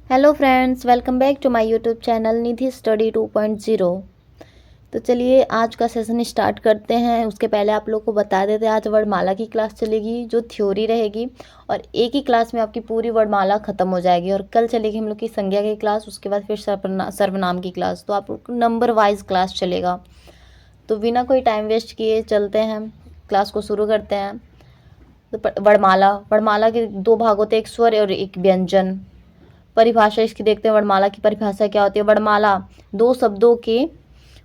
Hello friends, welcome back to my YouTube channel Nidhi study 2.0। तो चलिए आज का सेशन स्टार्ट करते हैं। उसके पहले आप लोग को बता देते हैं आज वर्णमाला की क्लास चलेगी जो थ्योरी रहेगी, और एक ही क्लास में आपकी पूरी वर्णमाला ख़त्म हो जाएगी। और कल चलेगी हम लोग की संज्ञा की क्लास, उसके बाद फिर सर्वनाम की क्लास। तो आप लोग को नंबर वाइज क्लास चलेगा। तो बिना कोई टाइम वेस्ट किए चलते हैं, क्लास को शुरू करते हैं। तो वर्णमाला के दो भाग होते हैं, एक स्वर और एक व्यंजन। परिभाषा इसकी देखते हैं। वर्णमाला की परिभाषा क्या होती है। वर्णमाला दो शब्दों के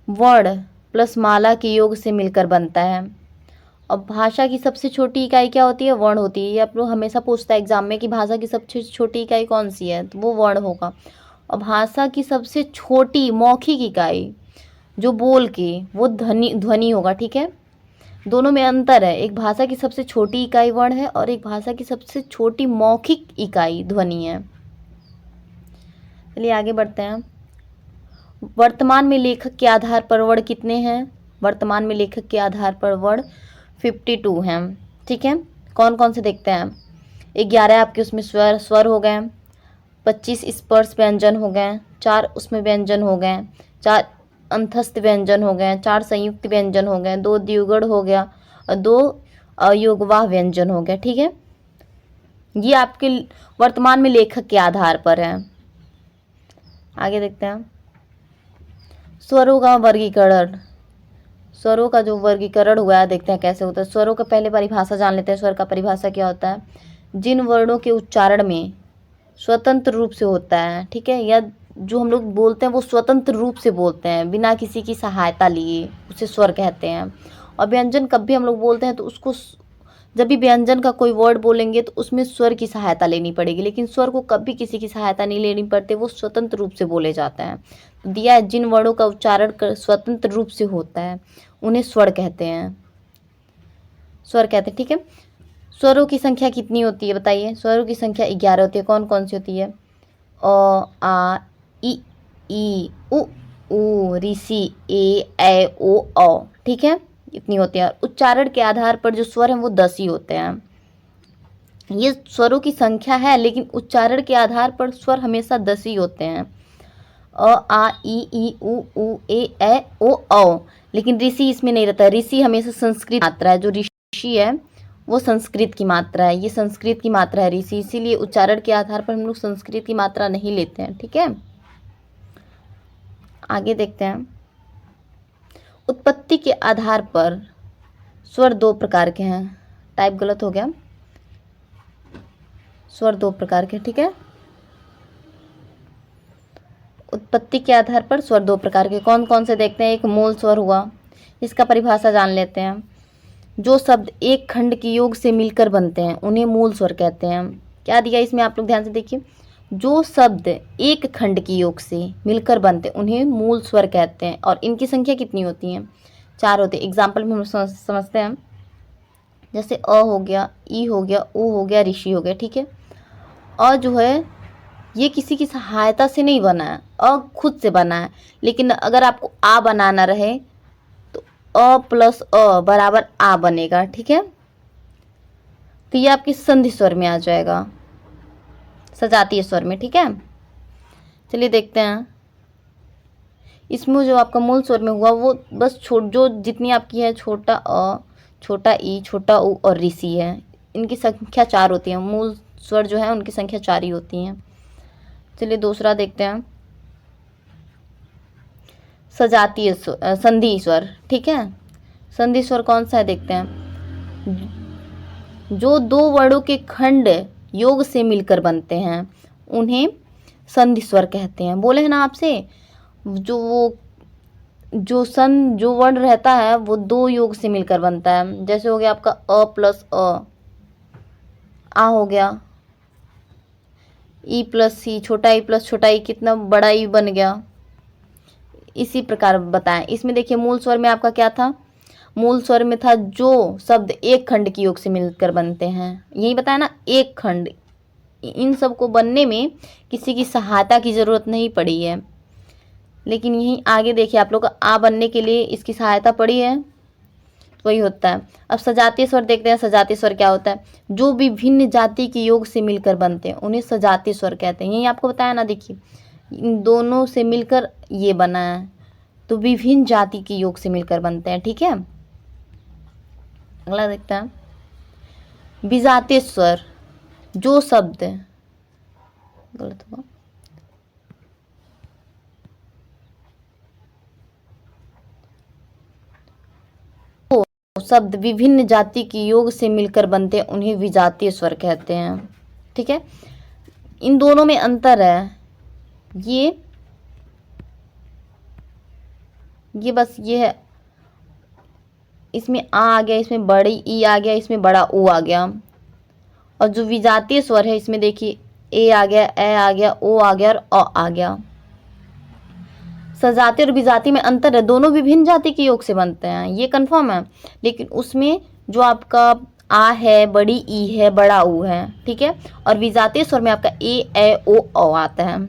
वर्ण प्लस माला के योग से मिलकर बनता है। और भाषा की सबसे छोटी इकाई क्या होती है? वर्ण होती है। ये आप लोग हमेशा पूछता है एग्जाम में कि भाषा की सबसे छोटी इकाई कौन सी है, तो वो वर्ण होगा। और भाषा की सबसे छोटी मौखिक इकाई जो बोल के, वो ध्वनि होगा। ठीक है, दोनों में अंतर है। एक भाषा की सबसे छोटी इकाई वर्ण है और एक भाषा की सबसे छोटी मौखिक इकाई ध्वनि है। चलिए आगे बढ़ते हैं। वर्तमान में लेखक के आधार पर वर्ण कितने हैं? वर्तमान में लेखक के आधार पर वर्ण 52 हैं। ठीक है, कौन कौन से देखते हैं। 11 आपके उसमें स्वर हो गए, 25 स्पर्श व्यंजन हो गए, 4 उसमें व्यंजन हो गए, 4 अंतस्थ व्यंजन हो गए, 4 संयुक्त व्यंजन हो गए, 2 द्विगुण हो गया और 2 अयोगवाह व्यंजन हो गया। ठीक है, ये आपके वर्तमान में लेखक के आधार पर है। आगे देखते हैं स्वरों का वर्गीकरण। स्वरों का जो वर्गीकरण हुआ है देखते हैं कैसे होता है। स्वरों का पहले परिभाषा जान लेते हैं। स्वर का परिभाषा क्या होता है? जिन वर्णों के उच्चारण में स्वतंत्र रूप से होता है, ठीक है, या जो हम लोग बोलते हैं वो स्वतंत्र रूप से बोलते हैं बिना किसी की सहायता लिए, उसे स्वर कहते हैं। और व्यंजन कब भी हम लोग बोलते हैं तो उसको, जब भी व्यंजन का कोई वर्ड बोलेंगे तो उसमें स्वर की सहायता लेनी पड़ेगी, लेकिन स्वर को कभी किसी की सहायता नहीं लेनी पड़ती, वो स्वतंत्र रूप से बोले जाते हैं। तो दिया है जिन वर्णों का उच्चारण स्वतंत्र रूप से होता है उन्हें स्वर कहते हैं, स्वर कहते हैं। ठीक है, स्वरों की संख्या कितनी होती है बताइए। स्वरों की संख्या 11 होती है। कौन कौन सी होती है? अ, आ, ई, उ, ऋषि, ए, ओ, औ। ठीक है, इतनी होती है। उच्चारण के आधार पर जो स्वर हैं वो 10 ही होते हैं। ये स्वरों की संख्या है, लेकिन उच्चारण के आधार पर स्वर हमेशा 10 ही होते हैं। आ, ई, उ, ए, ओ, औ। लेकिन ऋषि इसमें नहीं रहता है। ऋषि हमेशा संस्कृत मात्रा है। जो ऋषि है वो संस्कृत की मात्रा है। ये संस्कृत की मात्रा है ऋषि, इसीलिए उच्चारण के आधार पर हम लोग संस्कृत की मात्रा नहीं लेते हैं। ठीक है, आगे देखते हैं। उत्पत्ति के आधार पर स्वर दो प्रकार के हैं। टाइप गलत हो गया, स्वर दो प्रकार के। ठीक है, उत्पत्ति के आधार पर स्वर दो प्रकार के कौन कौन से देखते हैं। एक मूल स्वर हुआ, इसका परिभाषा जान लेते हैं। जो शब्द एक खंड के योग से मिलकर बनते हैं उन्हें मूल स्वर कहते हैं। क्या दिया इसमें आप लोग ध्यान से देखिए। जो शब्द एक खंड के योग से मिलकर बनते हैं उन्हें मूल स्वर कहते हैं। और इनकी संख्या कितनी होती है? 4 होती है। एग्जाम्पल में हम समझते हैं। जैसे अ हो गया, ई हो गया, उ हो गया, ऋषि हो गया। ठीक है, अ जो है ये किसी की सहायता से नहीं बना है, अ खुद से बना है। लेकिन अगर आपको आ बनाना रहे तो अ प्लस अ बराबर आ बनेगा। ठीक है, तो ये आपके संधि स्वर में आ जाएगा, सजातीय स्वर में। ठीक है, चलिए देखते हैं। इसमें जो आपका मूल स्वर में हुआ वो बस जो जितनी आपकी है, छोटा अ, छोटा ई, छोटा उ और ऋषि है, इनकी संख्या 4 होती है। मूल स्वर जो है उनकी संख्या 4 ही होती हैं। चलिए दूसरा देखते हैं, सजातीय संधि स्वर। ठीक है, संधि स्वर कौन सा है देखते हैं। जो दो वर्णों के खंड योग से मिलकर बनते हैं उन्हें संधि स्वर कहते हैं। बोले हैं ना आपसे, जो वर्ण रहता है वो 2 योग से मिलकर बनता है। जैसे हो गया आपका अ प्लस अ, आ हो गया, ई प्लस सी, छोटा ई प्लस छोटा ई, कितना बड़ा ई बन गया। इसी प्रकार बताएं। इसमें देखिए मूल स्वर में आपका क्या था? मूल स्वर में था जो शब्द एक खंड के योग से मिलकर बनते हैं। यही बताया ना, एक खंड। इन सब को बनने में किसी की सहायता की ज़रूरत नहीं पड़ी है। लेकिन यहीं आगे देखिए आप लोग, आ बनने के लिए इसकी सहायता पड़ी है। वही होता है। अब सजातीय स्वर देखते हैं। सजातीय स्वर क्या होता है? जो विभिन्न जाति के योग से मिलकर बनते हैं उन्हें सजातीय स्वर कहते हैं। यही आपको बताया ना, देखिए इन दोनों से मिलकर ये बना है, तो विभिन्न जाति के योग से मिलकर बनते हैं। ठीक है, अगला देखते हैं विजातीय स्वर। जो शब्द, गलत हुआ, शब्द विभिन्न जाति के योग से मिलकर बनते हैं उन्हें विजातीय स्वर कहते हैं। ठीक है, इन दोनों में अंतर है। ये बस ये है, इसमें आ गया, इसमें बड़ी ई आ गया, इसमें बड़ा ऊ आ गया। और जो विजातीय स्वर है इसमें देखिए ए आ गया, ए आ गया, ओ आ गया और अ आ गया। सजाती और विजाती में अंतर है, दोनों विभिन्न जाति के योग से बनते हैं, ये कंफर्म है। लेकिन उसमें जो आपका आ है, बड़ी ई है, बड़ा ऊ है। ठीक है, और विजातीय स्वर में आपका ए, ए, ओ, औ आता है।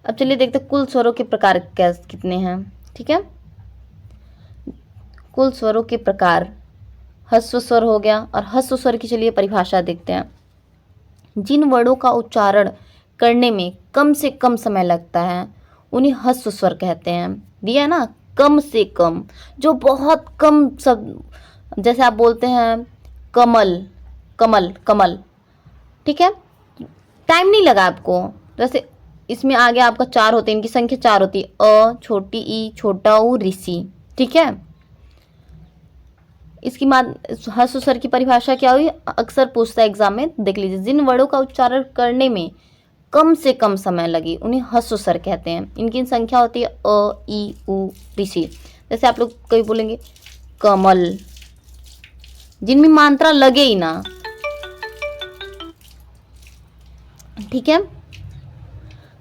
अब चलिए देखते हैं कुल स्वरों के प्रकार कितने हैं। ठीक है, कुल स्वरों के प्रकार, ह्रस्व स्वर हो गया। और ह्रस्व स्वर की चलिए परिभाषा देखते हैं। जिन वर्णों का उच्चारण करने में कम से कम समय लगता है उन्हें ह्रस्व स्वर कहते हैं। दिया है ना, कम से कम, जो बहुत कम शब्द, जैसे आप बोलते हैं कमल, कमल, कमल। ठीक है, टाइम नहीं लगा आपको। जैसे इसमें आगे आपका 4 होते हैं, इनकी संख्या 4 होती है, अ, छोटी ई, छोटा ऊ, ऋषि। ठीक है, इसकी ह्रस्व स्वर की परिभाषा क्या हुई? अक्सर पूछता है एग्जाम में, देख लीजिए। जिन वर्णों का उच्चारण करने में कम से कम समय लगे उन्हें ह्रस्व स्वर कहते हैं। इनकी संख्या होती है अ, ई, उ, ऋषि। जैसे आप लोग कभी बोलेंगे कमल, जिनमें मात्रा लगे ही ना। ठीक है,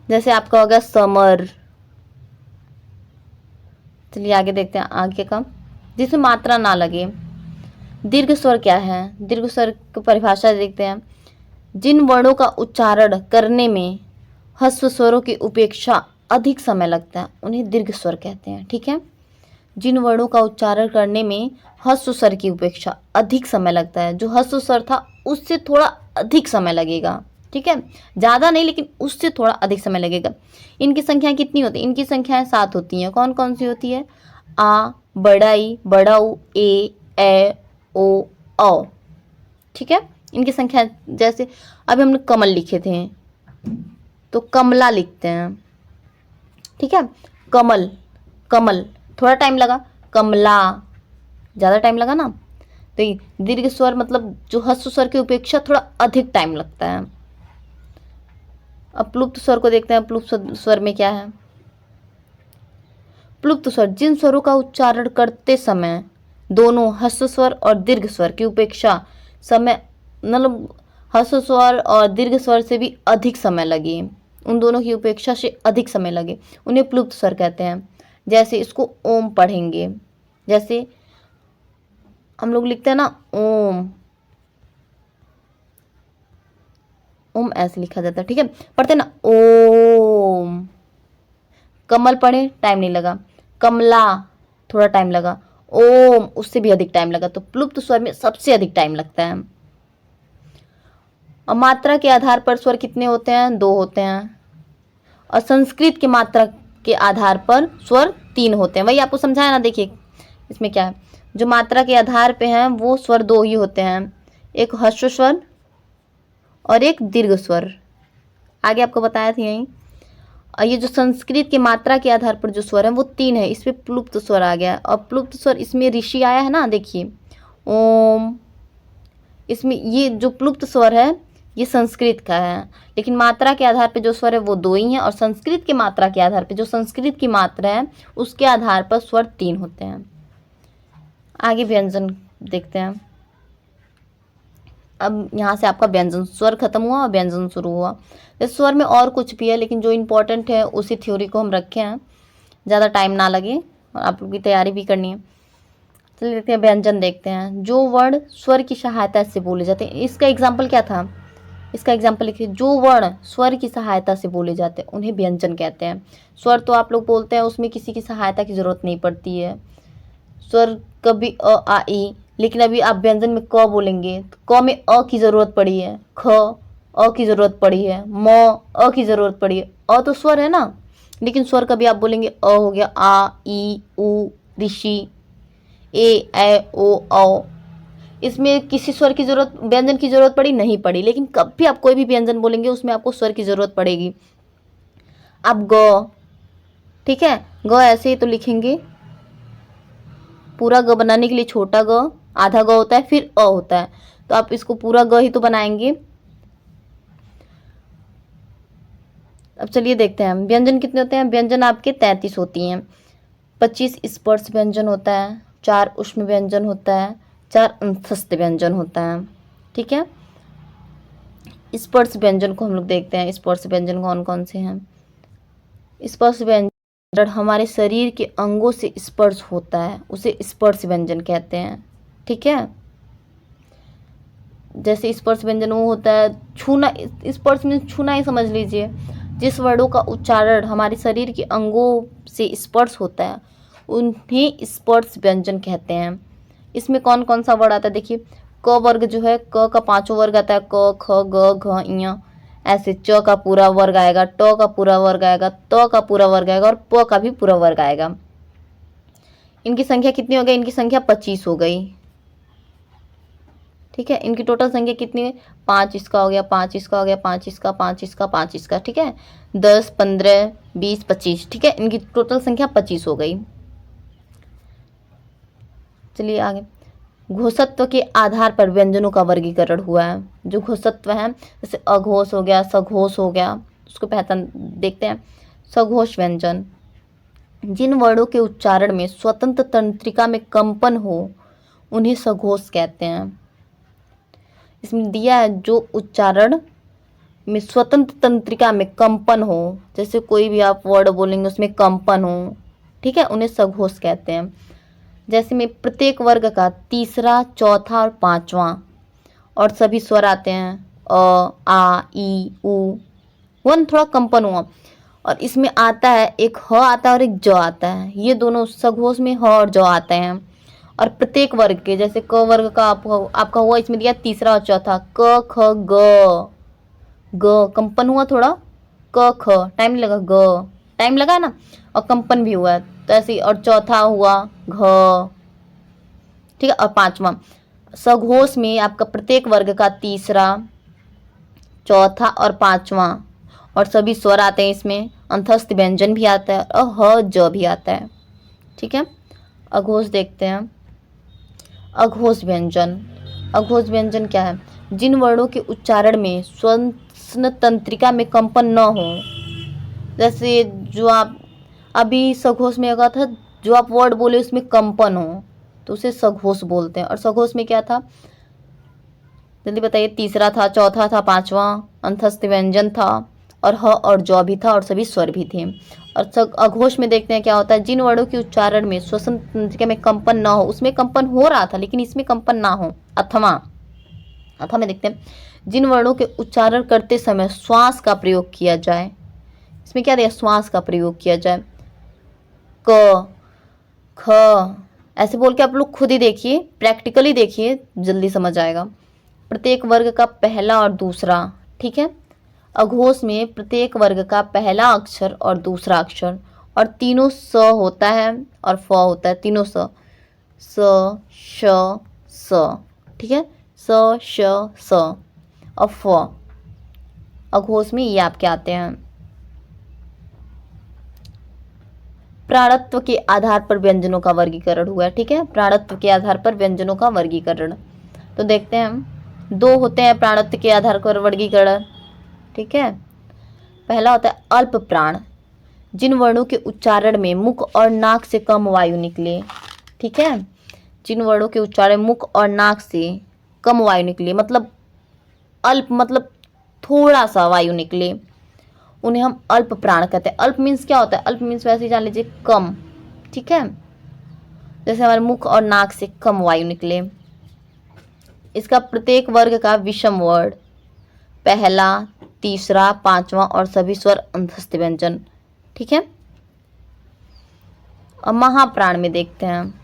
जैसे आपका हो गया समर। चलिए आगे देखते हैं, आगे का जिसमें मात्रा ना लगे। दीर्घ स्वर क्या है? दीर्घ स्वर की परिभाषा देखते हैं। जिन वर्णों का उच्चारण करने में ह्रस्व स्वरों की उपेक्षा अधिक समय लगता है उन्हें दीर्घ स्वर कहते हैं। ठीक है, जिन वर्णों का उच्चारण करने में ह्रस्व स्वर की उपेक्षा अधिक समय लगता है, जो ह्रस्व स्वर था उससे थोड़ा अधिक समय लगेगा। ठीक है, ज़्यादा नहीं लेकिन उससे थोड़ा अधिक समय लगेगा। इनकी संख्याएं कितनी होती हैं? इनकी संख्याएं 7 होती हैं। कौन कौन सी होती है? आ, बड़ा ई, बड़ा ऊ, ए, ओ, औ। ठीक है, इनकी संख्या, जैसे अभी हमने कमल लिखे थे तो कमला लिखते हैं। ठीक है, कमल, कमल, थोड़ा टाइम लगा, कमला ज़्यादा टाइम लगा ना। तो दीर्घ स्वर मतलब जो ह्रस्व स्वर की उपेक्षा थोड़ा अधिक टाइम लगता है। अब प्लुप्त स्वर को देखते हैं। प्लुप्त स्वर में क्या है? प्लुप्त स्वर जिन स्वरों का उच्चारण करते समय दोनों ह्रस्व स्वर और दीर्घ स्वर की उपेक्षा समय, मतलब ह्रस्व स्वर और दीर्घ स्वर से भी अधिक समय लगे, उन दोनों की उपेक्षा से अधिक समय लगे, उन्हें प्लुप्त स्वर कहते हैं। जैसे इसको ओम पढ़ेंगे, जैसे हम लोग लिखते हैं ना ओम, ओम ऐसे लिखा जाता है। ठीक है, पढ़ते हैं ना ओम। कमल पढ़े, टाइम नहीं लगा। कमला, थोड़ा टाइम लगा। ओम, उससे भी अधिक टाइम लगा। तो प्लुप्त स्वर में सबसे अधिक टाइम लगता है। और मात्रा के आधार पर स्वर कितने होते हैं? 2 होते हैं। और संस्कृत की मात्रा के आधार पर स्वर 3 होते हैं। वही आपको समझाया ना, देखिए इसमें क्या है। जो मात्रा के आधार पे हैं वो स्वर 2 ही होते हैं, एक ह्रस्व स्वर और एक दीर्घ स्वर। आगे आपको बताया था यहीं। और ये जो संस्कृत की मात्रा के आधार पर जो स्वर है वो 3 है, इस पर प्लुप्त स्वर आ गया। और प्लुप्त स्वर इसमें ऋषि आया है ना, देखिए ओम। इसमें ये जो प्लुप्त स्वर है ये संस्कृत का है, लेकिन मात्रा के आधार पर जो स्वर है वो 2 ही हैं। और संस्कृत की मात्रा के आधार पर जो संस्कृत की मात्रा है उसके आधार पर स्वर 3 होते हैं। आगे व्यंजन देखते हैं। अब यहाँ से आपका व्यंजन, स्वर खत्म हुआ और व्यंजन शुरू हुआ। इस स्वर में और कुछ भी है लेकिन जो इम्पोर्टेंट है उसी थ्योरी को हम रखे हैं, ज़्यादा टाइम ना लगे और आप लोग की तैयारी भी करनी है। चलिए देखते हैं, व्यंजन देखते हैं। जो वर्ण स्वर की सहायता से बोले जाते हैं, इसका एग्जाम्पल क्या था? इसका एग्जाम्पल लिखिए। जो वर्ण स्वर की सहायता से बोले जाते हैं उन्हें व्यंजन कहते हैं। स्वर तो आप लोग बोलते हैं, उसमें किसी की सहायता की जरूरत नहीं पड़ती है। स्वर कभी अ आ ई, लेकिन अभी आप व्यंजन में क बोलेंगे तो क में अ की जरूरत पड़ी है, ख अ की जरूरत पड़ी है, म अ की जरूरत पड़ी है। अ तो स्वर है ना, लेकिन स्वर कभी आप बोलेंगे अ हो गया, आ ई उ ऋषि, ए ओ औ, इसमें किसी स्वर की जरूरत, व्यंजन की जरूरत पड़ी नहीं पड़ी। लेकिन कभी आप कोई भी व्यंजन बोलेंगे उसमें आपको स्वर की जरूरत पड़ेगी। अब ग, ठीक है, ग ऐसे ही तो लिखेंगे। पूरा ग बनाने के लिए छोटा ग, आधा ग होता है, फिर अ होता है, तो आप इसको पूरा ग ही तो बनाएंगे। अब चलिए देखते हैं व्यंजन कितने होते हैं। व्यंजन आपके 33 होती हैं। 25 स्पर्श व्यंजन होता है, 4 ऊष्म व्यंजन होता है, 4 अंतस्थ व्यंजन होता है। ठीक है, स्पर्श व्यंजन को हम लोग देखते हैं। स्पर्श व्यंजन कौन कौन से हैं। स्पर्श व्यंजन हमारे शरीर के अंगों से स्पर्श होता है, उसे स्पर्श व्यंजन कहते हैं। ठीक है, जैसे स्पर्श व्यंजन वो होता है छूना, स्पर्श में छूना ही समझ लीजिए। जिस वर्णों का उच्चारण हमारे शरीर के अंगों से स्पर्श होता है उन्हें स्पर्श व्यंजन कहते हैं। इसमें कौन कौन सा वर्ड आता है देखिए। क वर्ग जो है, क का 5 वर्ग आता है, क ख ग घ ञ। ऐसे च का पूरा वर्ग आएगा, ट का पूरा वर्ग आएगा, त का पूरा वर्ग आएगा और प का भी पूरा वर्ग आएगा। इनकी संख्या कितनी हो गई, इनकी संख्या 25 हो गई। ठीक है, इनकी टोटल संख्या कितनी है, 5 इसका हो गया, 5 इसका हो गया, 5 इसका, 5 इसका, 5 इसका। ठीक है, 10 15 20 25। ठीक है, इनकी टोटल संख्या 25 हो गई। चलिए आगे। घोषत्व के आधार पर व्यंजनों का वर्गीकरण हुआ है। जो घोषत्व है, जैसे अघोष हो गया, सघोष हो गया, उसको पहचान देखते हैं। सघोष व्यंजन जिन वर्णों के उच्चारण में स्वतंत्र तंत्रिका में कंपन हो उन्हें सघोष कहते हैं। इसमें दिया है जो उच्चारण में स्वतंत्र तंत्रिका में कंपन हो, जैसे कोई भी आप वर्ड बोलेंगे उसमें कंपन हो, ठीक है, उन्हें सघोष कहते हैं। जैसे में प्रत्येक वर्ग का तीसरा, चौथा और पांचवा और सभी स्वर आते हैं, अ आ ई उ, वन थोड़ा कंपन हुआ। और इसमें आता है एक ह आता है और एक ज आता है, ये दोनों सघोष में ह और ज आते हैं। और प्रत्येक वर्ग के, जैसे क वर्ग का आपका हुआ, इसमें दिया तीसरा और चौथा, क ख ग, ग कंपन हुआ थोड़ा, क ख टाइम लगा, ग टाइम लगा ना, और कंपन भी हुआ है, तो ऐसे ही। और चौथा हुआ घ, ठीक है। और पांचवा सघोष में आपका प्रत्येक वर्ग का तीसरा, चौथा और पांचवा और सभी स्वर आते हैं। इसमें अंतस्थ व्यंजन भी आता है और ह ज भी आता है। ठीक है, अघोष देखते हैं। अघोष व्यंजन, अघोष व्यंजन क्या है, जिन वर्णों के उच्चारण में श्वसन तंत्रिका में कंपन न हो। जैसे जो आप अभी सघोष में होगा था, जो आप वर्ड बोले उसमें कंपन हो तो उसे सघोष बोलते हैं। और सघोष में क्या था, जल्दी बताइए। तीसरा था, चौथा था, पांचवा अंतस्थ व्यंजन था और ह और ज भी था और सभी स्वर भी थे। और अघोष में देखते हैं क्या होता है, जिन वर्णों के उच्चारण में श्वसन तंत्रिका में कंपन ना हो, उसमें कंपन हो रहा था लेकिन इसमें कंपन ना हो। अथवा, अथवा में देखते हैं जिन वर्णों के उच्चारण करते समय श्वास का प्रयोग किया जाए। इसमें क्या दिया, श्वास का प्रयोग किया जाए। क ख ऐसे बोल के आप लोग खुद ही देखिए, प्रैक्टिकली देखिए, जल्दी समझ आएगा। प्रत्येक वर्ग का पहला और दूसरा, ठीक है, अघोष में प्रत्येक वर्ग का पहला अक्षर और दूसरा अक्षर और तीनों स होता है और फ होता है, तीनों स, श स, ठीक है, श और फ अघोष में ये आपके आते हैं। प्राणत्व के आधार पर व्यंजनों का वर्गीकरण हुआ है। ठीक है, प्राणत्व के आधार पर व्यंजनों का वर्गीकरण, तो देखते हैं हम। 2 होते हैं प्राणत्व के आधार पर वर्गीकरण। ठीक है, पहला होता है अल्प प्राण, जिन वर्णों के उच्चारण में मुख और नाक से कम वायु निकले। ठीक है, जिन वर्णों के उच्चारण मुख और नाक से कम वायु निकले, मतलब अल्प मतलब थोड़ा सा वायु निकले, उन्हें हम अल्प प्राण कहते हैं। अल्प मीन्स क्या होता है, अल्प मीन्स वैसे ही जान लीजिए कम। ठीक है, जैसे हमारे मुख और नाक से कम वायु निकले। इसका प्रत्येक वर्ग का विषम वर्ड, पहला, तीसरा, पांचवा और सभी स्वर अंतस्थ व्यंजन। ठीक है। अब महाप्राण में देखते हैं।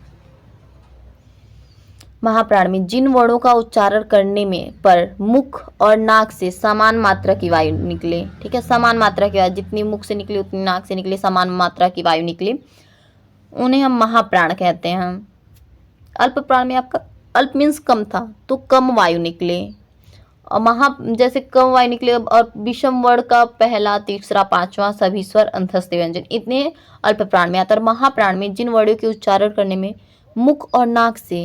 महाप्राण में जिन वर्णों का उच्चारण करने में पर मुख और नाक से समान मात्रा की वायु निकले, ठीक है, समान मात्रा की वायु, जितनी मुख से निकली उतनी नाक से निकली, समान मात्रा की वायु निकली, उन्हें हम महाप्राण कहते हैं। अल्प प्राण में आपका अल्प मीन्स कम था तो कम वायु निकले, और जैसे कम वायु निकले और विषम वर्ण का पहला, तीसरा, पांचवा सभी स्वर अंतस्थ व्यंजन, इतने अल्प प्राण में आता है। महाप्राण में जिन वर्णों के उच्चारण करने में मुख और नाक से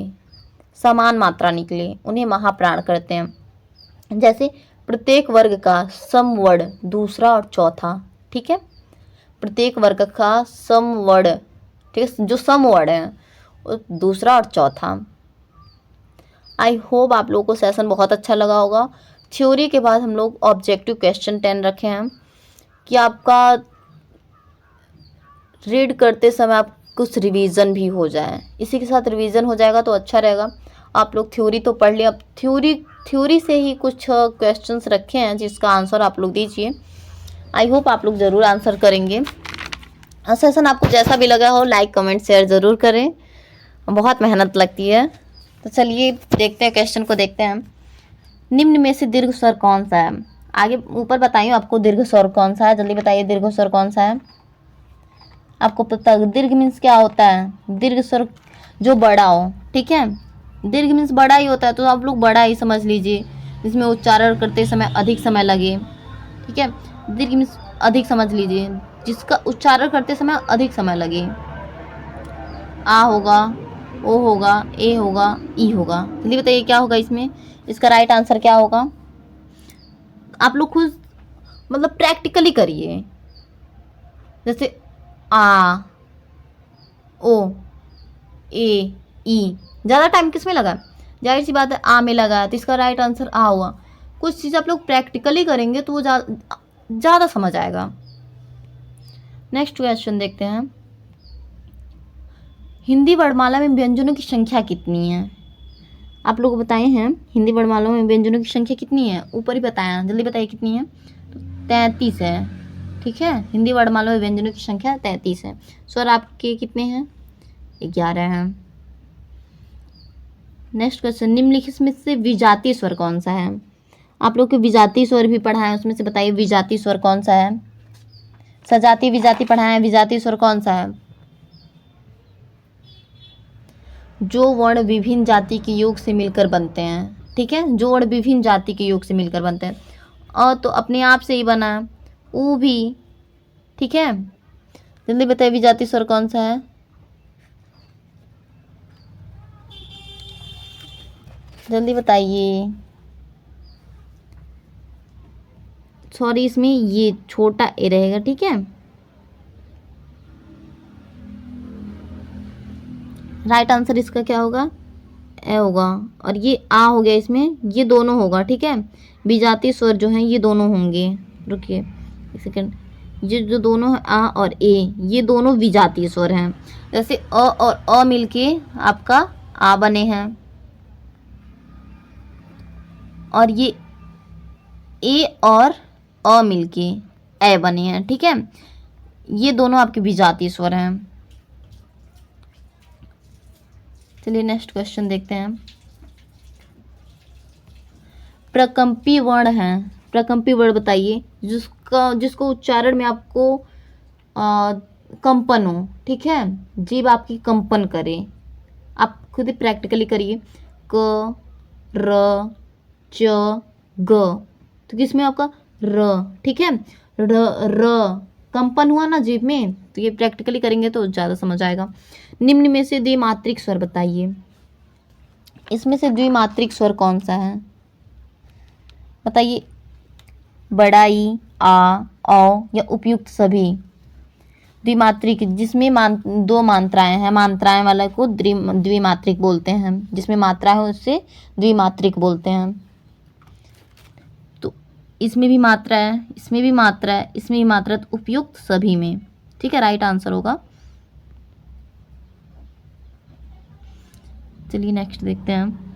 समान मात्रा निकले उन्हें महाप्राण कहते हैं। जैसे प्रत्येक वर्ग का समवर्ण दूसरा और चौथा, ठीक है, प्रत्येक वर्ग का समवर्ण, ठीक है, जो समवर्ण है दूसरा और चौथा। आई होप आप लोगों को सेशन बहुत अच्छा लगा होगा। थ्योरी के बाद हम लोग ऑब्जेक्टिव क्वेश्चन 10 रखे हैं कि आपका रीड करते समय आप कुछ रिवीजन भी हो जाए, इसी के साथ रिवीजन हो जाएगा तो अच्छा रहेगा। आप लोग थ्योरी तो पढ़ लिया, अब थ्योरी से ही कुछ क्वेश्चंस रखे हैं जिसका आंसर आप लोग दीजिए। आई होप आप लोग ज़रूर आंसर करेंगे। सेशन आपको जैसा भी लगा हो लाइक कमेंट शेयर ज़रूर करें, बहुत मेहनत लगती है। तो चलिए देखते हैं, क्वेश्चन को देखते हैं। निम्न में से दीर्घ स्वर कौन सा है? आगे ऊपर बताइए आपको दीर्घ स्वर कौन सा है, जल्दी बताइए दीर्घ स्वर कौन सा है। आपको पता दीर्घ मीन्स क्या होता है? दीर्घ स्वर जो बड़ा हो, ठीक है, दीर्घ मीन्स बड़ा ही होता है, तो आप लोग बड़ा ही समझ लीजिए, जिसमें उच्चारण करते समय अधिक समय लगे, ठीक है। दीर्घ मीन्स अधिक समझ लीजिए, जिसका उच्चारण करते समय अधिक समय लगे। आ होगा, ओ होगा, ए होगा, ई होगा। जल्दी बताइए क्या होगा इसमें, इसका राइट आंसर क्या होगा? आप लोग खुद मतलब प्रैक्टिकली करिए। जैसे आ, ओ, ए, ई, ज़्यादा टाइम किस में लगा? जाहिर सी बात है आ में लगा है, तो इसका राइट आंसर आ हुआ। कुछ चीज़ आप लोग प्रैक्टिकली करेंगे तो वो ज़्यादा समझ आएगा। नेक्स्ट क्वेश्चन देखते हैं। हिंदी वर्णमाला में व्यंजनों की संख्या कितनी है? आप लोग बताए हैं हिंदी वर्णमाला में व्यंजनों की संख्या कितनी है, ऊपर ही बताया, जल्दी बताइए कितनी है। तो 33 है, ठीक है, हिंदी वर्णमाला में व्यंजनों की संख्या 33 है। स्वर आपके कितने हैं? 11 हैं। नेक्स्ट क्वेश्चन, निम्नलिखित में से विजातीय स्वर कौन सा है? आप लोग के विजातीय स्वर भी पढ़ा है, उसमें से बताइए विजातीय स्वर कौन सा है। सजाती विजाती पढ़ा है, विजातीय स्वर कौन सा है? जो वर्ण विभिन्न जाति के योग से मिलकर बनते हैं, ठीक है, जो वर्ण विभिन्न जाति के योग से मिलकर बनते हैं। अ तो अपने आप से ही बना, ऊ भी, ठीक है। जल्दी बताइए विजातीय स्वर कौन सा है? जल्दी बताइए। सॉरी, इसमें ये छोटा ए रहेगा, ठीक है। राइट आंसर इसका क्या होगा? ए होगा। और ये आ हो गया, इसमें ये दोनों होगा, ठीक है। विजातीय स्वर जो हैं ये दोनों होंगे। रुकिए एक सेकेंड, ये जो दोनों है आ और ए, ये दोनों विजातीय स्वर हैं। जैसे अ और अ मिलके आपका आ बने हैं, और ये ए और अ मिलके ए बने हैं, ठीक है। ये दोनों आपके विजातीय स्वर हैं। चलिए नेक्स्ट क्वेश्चन देखते हैं। प्रकंपी वर्ण है, प्रकंपी वर्ण बताइए जिसको उच्चारण में आपको कंपन हो, ठीक है, जीभ आपकी कंपन करे। आप खुद ही प्रैक्टिकली करिए। क, र, च, ग, तो किसमें आपका र, ठीक है, र कंपन हुआ ना जीभ में, तो ये प्रैक्टिकली करेंगे तो ज़्यादा समझ आएगा। निम्न में से द्विमात्रिक स्वर बताइए, इसमें से द्विमात्रिक स्वर कौन सा है? बताइए। बड़ा ई, आ, औ या उपयुक्त सभी। द्विमात्रिक जिसमें दो मात्राएं हैं, मात्राएं वाला को द्विमात्रिक बोलते हैं, जिसमें मात्रा है उससे द्विमात्रिक बोलते हैं। तो इसमें भी मात्रा है, इसमें भी मात्रा है, इसमें भी मात्रा है, तो उपयुक्त सभी में, ठीक है, राइट आंसर होगा। चलिए नेक्स्ट देखते हैं।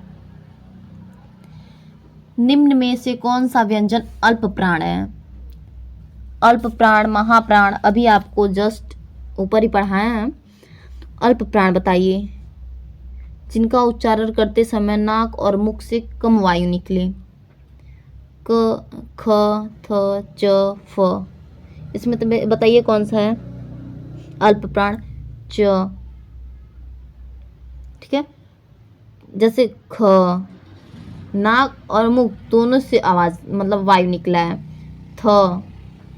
निम्न में से कौन सा व्यंजन अल्प प्राण है? अल्प प्राण, महाप्राण, अभी आपको जस्ट ऊपर ही पढ़ाया है। अल्प प्राण बताइए, जिनका उच्चारण करते समय नाक और मुख से कम वायु निकले। क, ख, थ, च, फ। इसमें तो बताइए कौन सा है अल्प प्राण? च। ठीक है, जैसे ख, नाक और मुख दोनों से आवाज मतलब वायु निकला है। थ,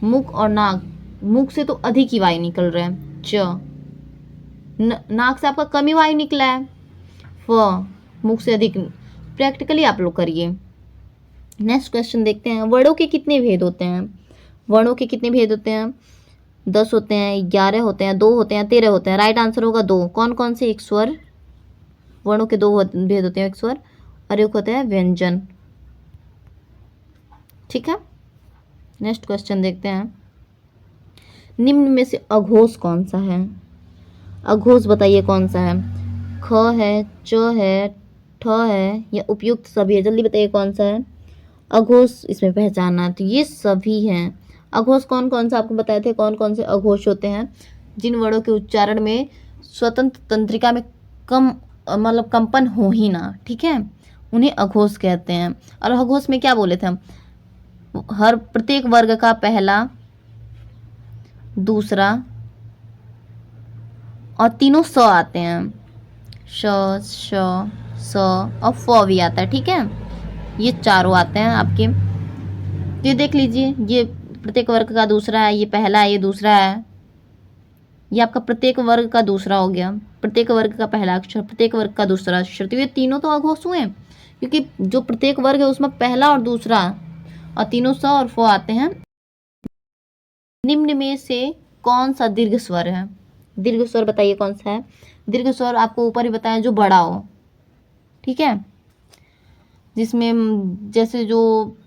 मुख और नाक, मुख से तो अधिक ही वायु निकल रहा है। च, नाक से आपका कम ही वायु निकला है। फ, मुख से अधिक। प्रैक्टिकली आप लोग करिए। नेक्स्ट क्वेश्चन देखते हैं, वर्णों के कितने भेद होते हैं? वर्णों के कितने भेद होते हैं? 10 होते हैं, 11 होते हैं, 2 होते हैं, 13 होते हैं। राइट आंसर होगा 2। कौन कौन से? एक स्वर, वर्णों के 2 भेद होते हैं, एक स्वर और एक होता है व्यंजन। ठीक है, नेक्स्ट क्वेश्चन देखते हैं, निम्न में से अघोष कौन सा है? अघोष बताइए कौन सा है? ख है, च है, ठ है या उपयुक्त सभी है? जल्दी बताइए कौन सा है अघोष, इसमें पहचानना। तो ये सभी हैं। अघोष कौन कौन सा आपको बताए थे? कौन कौन से अघोष होते हैं? जिन वर्णों के उच्चारण में स्वतंत्र तंत्रिका में कम मतलब कंपन हो ही ना। ठीक है, उन्हें अघोष कहते हैं। और अघोष में क्या बोले थे हम? हर प्रत्येक वर्ग का पहला, दूसरा और तीनों स आते हैं। श, श, स और फ भी आता है। ठीक है, ये चारों आते हैं आपके। तो ये देख लीजिए, ये प्रत्येक वर्ग का दूसरा है, ये पहला है, ये दूसरा है। ये आपका प्रत्येक वर्ग का दूसरा हो गया, प्रत्येक वर्ग का पहला अक्षर, प्रत्येक वर्ग का दूसरा अक्षर। तो ये तीनों तो अघोष हुए, क्योंकि जो प्रत्येक वर्ग है उसमें पहला और दूसरा और तीनों स और फ आते हैं। निम्न में से कौन सा दीर्घ स्वर है? दीर्घ स्वर बताइए कौन सा है? दीर्घ स्वर आपको ऊपर ही बताया, जो बड़ा हो। ठीक है, जिसमें जैसे जो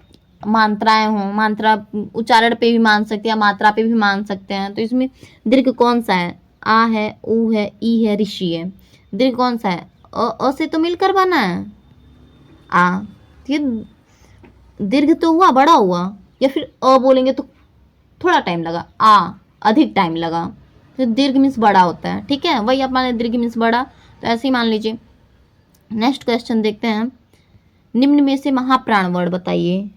मात्राएं हों, मात्रा उच्चारण पे भी मान सकते हैं, मात्रा पे भी मान सकते हैं। तो इसमें दीर्घ कौन सा है? आ है, ऊ है, ई है, ऋषि है। दीर्घ कौन सा है? अ से तो मिलकर बना है आ। ये दीर्घ तो हुआ, बड़ा हुआ। या फिर अ बोलेंगे तो थोड़ा टाइम लगा, आ अधिक टाइम लगा। तो दीर्घ मीन्स बड़ा होता है। ठीक है, वही आप मान दीर्घ मीन्स बड़ा, तो ऐसे ही मान लीजिए। नेक्स्ट क्वेश्चन देखते हैं, निम्न में से महाप्राण वर्ण बताइए।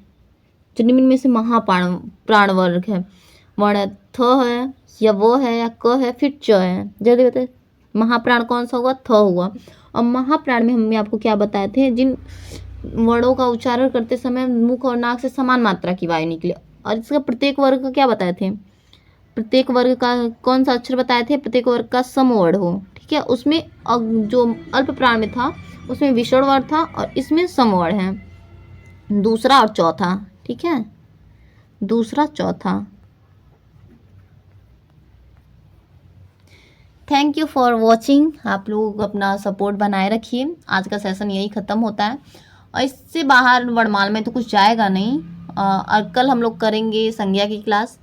जो निम्न में से महाप्राण प्राण वर्ग है, वर्ण थ है या वो है या क है फिर च है। जल्दी बताइए, महाप्राण कौन सा हुआ? थ हुआ। और महाप्राण में हमने आपको क्या बताए थे? जिन वर्णों का उच्चारण करते समय मुख और नाक से समान मात्रा की वायु निकले। और इसका प्रत्येक वर्ग का क्या बताए थे? प्रत्येक वर्ग का कौन सा अक्षर बताए थे? प्रत्येक वर्ग का समवर्ण हो। ठीक है, उसमें जो अल्प प्राण में था उसमें विषम वर्ण था और इसमें समवर्ण है, दूसरा और चौथा। ठीक है, दूसरा चौथा। Thank you for watching. आप लोग अपना सपोर्ट बनाए रखिए। आज का सेशन यही ख़त्म होता है और इससे बाहर वर्णमाला में तो कुछ जाएगा नहीं। और कल हम लोग करेंगे संज्ञा की क्लास,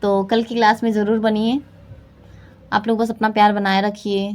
तो कल की क्लास में ज़रूर बनिए। आप लोग बस अपना प्यार बनाए रखिए।